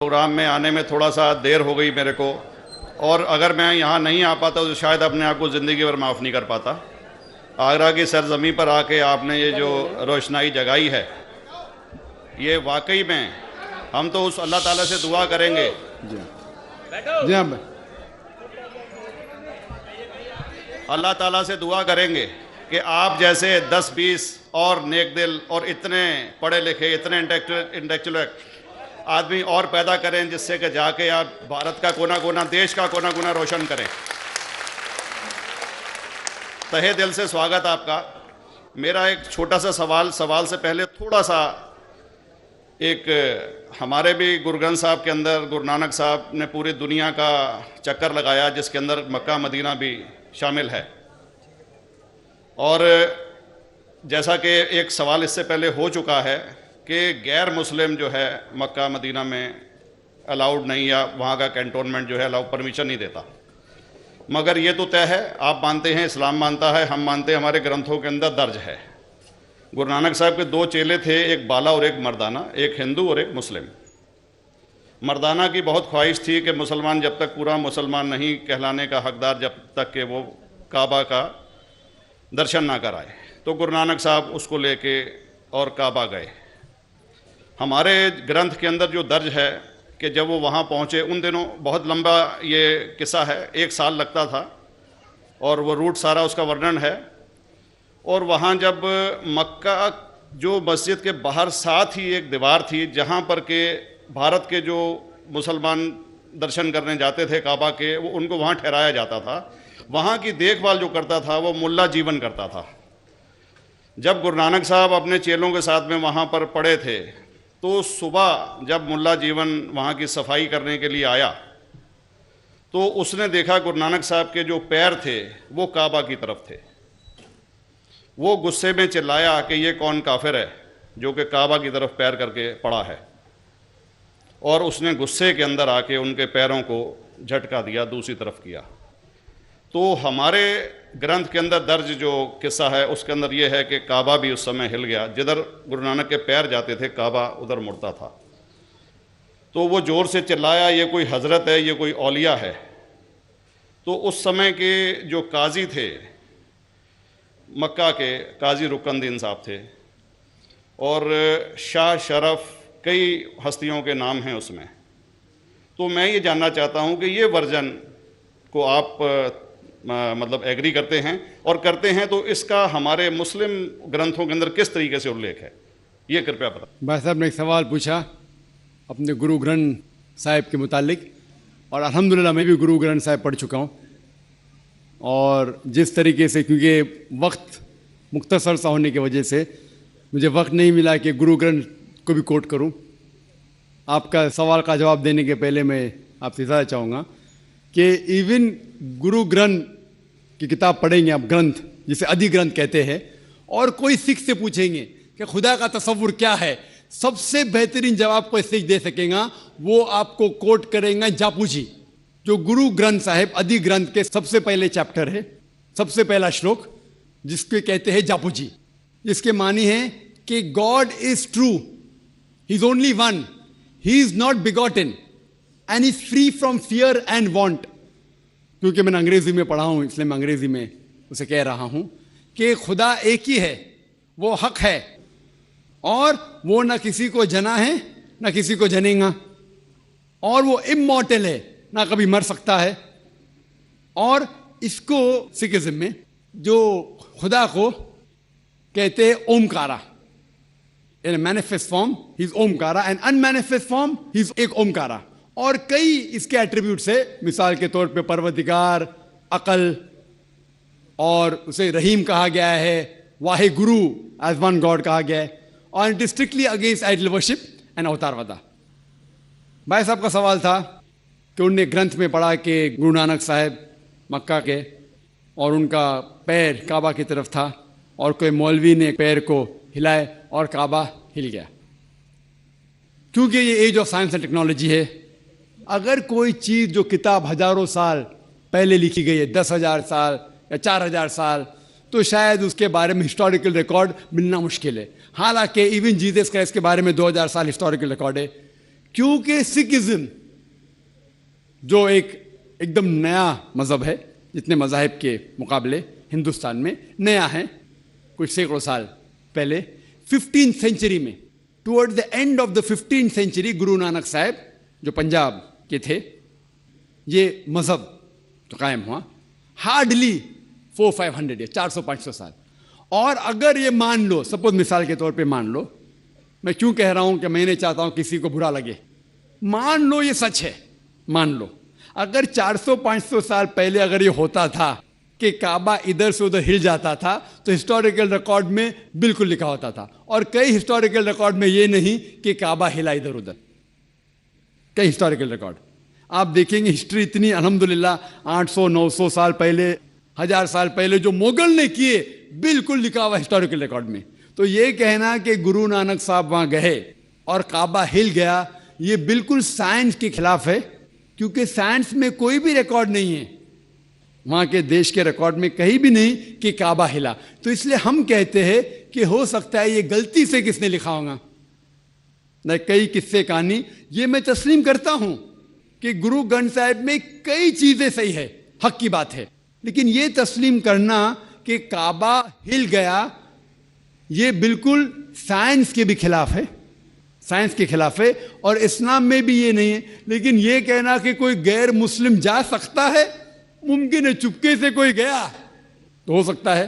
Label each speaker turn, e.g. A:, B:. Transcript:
A: Programme में आने में थोड़ा सा देर हो गई मेरे को, और अगर मैं यहाँ नहीं आ पाता तो शायद अपने आप को ज़िंदगी भर माफ़ नहीं कर पाता। आगरा की सरजमी पर आके आपने ये जो रोशनाई जगाई है, ये वाकई में हम तो उस अल्लाह ताला से दुआ करेंगे।
B: जी हाँ,
A: अल्लाह ताला से दुआ करेंगे कि आप जैसे 10-20 और नेक दिल और इतने पढ़े लिखे, इतने इंटेलेक्चुअल आदमी और पैदा करें, जिससे कि जाके आप भारत का कोना कोना, देश का कोना कोना रोशन करें। तहे दिल से स्वागत आपका। मेरा एक छोटा सा सवाल से पहले थोड़ा सा, एक हमारे भी गुरु ग्रंथ साहब के अंदर गुरु नानक साहब ने पूरी दुनिया का चक्कर लगाया, जिसके अंदर मक्का मदीना भी शामिल है। और जैसा कि एक सवाल इससे पहले हो चुका है कि गैर मुस्लिम जो है मक्का मदीना में अलाउड नहीं, या वहाँ का कैंटोनमेंट जो है अलाउ परमिशन नहीं देता। मगर ये तो तय है, आप मानते हैं, इस्लाम मानता है, हम मानते हैं, हमारे ग्रंथों के अंदर दर्ज है। गुरु नानक साहब के 2 चेले थे, एक बाला और एक मर्दाना, एक हिंदू और एक मुस्लिम। मर्दाना की बहुत ख्वाहिश थी कि मुसलमान जब तक पूरा मुसलमान नहीं कहलाने का हकदार, जब तक कि वो काबा का दर्शन ना कराए, तो गुरु नानक साहब उसको लेके और काबा गए। हमारे ग्रंथ के अंदर जो दर्ज है कि जब वो वहाँ पहुँचे, उन दिनों बहुत लंबा ये किस्सा है, 1 साल लगता था, और वो रूट सारा उसका वर्णन है। और वहाँ जब मक्का जो मस्जिद के बाहर साथ ही एक दीवार थी, जहाँ पर के भारत के जो मुसलमान दर्शन करने जाते थे काबा के, वो उनको वहाँ ठहराया जाता था। वहाँ की देखभाल जो करता था वो मुल्ला जीवन करता था। जब गुरु नानक साहब अपने चेलों के साथ में वहाँ पर पड़े थे, तो सुबह जब मुल्ला जीवन वहाँ की सफाई करने के लिए आया, तो उसने देखा गुरु नानक साहब के जो पैर थे वो काबा की तरफ थे। वो गुस्से में चिल्लाया कि ये कौन काफिर है जो कि काबा की तरफ पैर करके पड़ा है, और उसने गुस्से के अंदर आके उनके पैरों को झटका दिया, दूसरी तरफ किया। तो हमारे ग्रंथ के अंदर दर्ज जो किस्सा है उसके अंदर ये है कि काबा भी उस समय हिल गया, जिधर गुरु नानक के पैर जाते थे काबा उधर मुड़ता था। तो वो ज़ोर से चिल्लाया, ये कोई हज़रत है, ये कोई औलिया है। तो उस समय के जो काजी थे मक्का के, काजी रुकनुद्दीन साहब थे, और शाह शरफ, कई हस्तियों के नाम हैं उसमें। तो मैं ये जानना चाहता हूँ कि ये वर्जन को आप मतलब एग्री करते हैं, और करते हैं तो इसका हमारे मुस्लिम ग्रंथों के अंदर किस तरीके से उल्लेख है, ये कृपया बताएं।
B: भाई साहब ने एक सवाल पूछा अपने गुरु ग्रंथ साहिब के मुतालिक, और अल्हम्दुलिल्लाह मैं भी गुरु ग्रंथ साहिब पढ़ चुका हूँ। और जिस तरीके से, क्योंकि वक्त मुख्तसर सा होने की वजह से मुझे वक्त नहीं मिला कि गुरु ग्रंथ को भी कोट करूं। आपका सवाल का जवाब देने के पहले मैं आपसे ज़्यादा चाहूँगा कि इवन गुरु ग्रंथ की किताब पढ़ेंगे आप, ग्रंथ जिसे अधिग्रंथ कहते हैं, और कोई सिख से पूछेंगे कि खुदा का तसव्वुर क्या है, सबसे बेहतरीन जवाब कोई सिख दे सकेगा वो आपको कोट करेंगे जापूजी, जो गुरु ग्रंथ साहिब अधिग्रंथ के सबसे पहले चैप्टर है, सबसे पहला श्लोक, जिसके कहते हैं जापूजी। इसके मानी है कि God is true, he is only one, he is not begotten and is free from fear and want. क्योंकि मैंने अंग्रेजी में पढ़ा हूं, इसलिए मैं अंग्रेजी में उसे कह रहा हूं कि खुदा एक ही है, वो हक है, और वो ना किसी को जना है ना किसी को जनेगा, और वो इमॉर्टल है, ना कभी मर सकता है। और इसको सिखिज्म में जो खुदा को कहते हैं Omkara, in manifest form he is Omkara, and unmanifest form he is एक ओमकारा। और कई इसके एट्रीब्यूट्स है, मिसाल के तौर पे परवरदिगार, अकल, और उसे रहीम कहा गया है, Wahe Guru as one God कहा गया है, और it is strictly against idol worship and अवतारवादा। भाई साहब का सवाल था कि उनने ग्रंथ में पढ़ा कि गुरु नानक साहब मक्का के, और उनका पैर काबा की तरफ था, और कोई मौलवी ने पैर को हिलाए और काबा हिल गया। क्योंकि ये age of science and technology है, अगर कोई चीज़ जो किताब हजारों साल पहले लिखी गई है, 10,000 साल या 4,000 साल, तो शायद उसके बारे में हिस्टोरिकल रिकॉर्ड मिलना मुश्किल है। हालांकि इवन जीसस क्राइस्ट के बारे में 2,000 साल हिस्टोरिकल रिकॉर्ड है क्योंकि सिखिज्म जो एकदम नया मज़हब है, जितने मज़ाहिब के मुकाबले हिंदुस्तान में नया है, कुछ सैकड़ों साल पहले 15th सेंचुरी में, toward the end of the 15th century, Guru Nanak साहब जो पंजाब के थे, ये मज़हब तो कायम हुआ हार्डली 400-500 या 400-500 साल। और अगर ये मान लो, सपोज मिसाल के तौर पे मान लो, मैं क्यों कह रहा हूं कि मैं नहीं चाहता हूं किसी को बुरा लगे, मान लो ये सच है, मान लो अगर 400-500 साल पहले अगर ये होता था कि काबा इधर से उधर हिल जाता था, तो हिस्टोरिकल रिकॉर्ड में बिल्कुल लिखा होता था। और कई हिस्टोरिकल रिकॉर्ड में ये नहीं कि काबा हिला इधर उधर, कई हिस्टोरिकल रिकॉर्ड आप देखेंगे। हिस्ट्री इतनी अल्हम्दुलिल्लाह 800-900 साल पहले, 1000 साल पहले जो मुगल ने किए, बिल्कुल लिखा हुआ हिस्टोरिकल रिकॉर्ड में। तो ये कहना कि गुरु नानक साहब वहां गए और काबा हिल गया, ये बिल्कुल साइंस के खिलाफ है, क्योंकि साइंस में कोई भी रिकॉर्ड नहीं है, वहां के देश के रिकॉर्ड में कहीं भी नहीं कि काबा हिला। तो इसलिए हम कहते हैं कि हो सकता है ये गलती से किसने लिखा होगा, न कई किस्से कहानी। ये मैं तस्लीम करता हूं कि गुरु ग्रंथ साहिब में कई चीजें सही है, हक की बात है, लेकिन ये तस्लीम करना कि काबा हिल गया, ये बिल्कुल साइंस के भी खिलाफ है, साइंस के खिलाफ है। और इस्लाम में भी ये नहीं है। लेकिन ये कहना कि कोई गैर मुस्लिम जा सकता है, मुमकिन है, चुपके से कोई गया तो हो सकता है,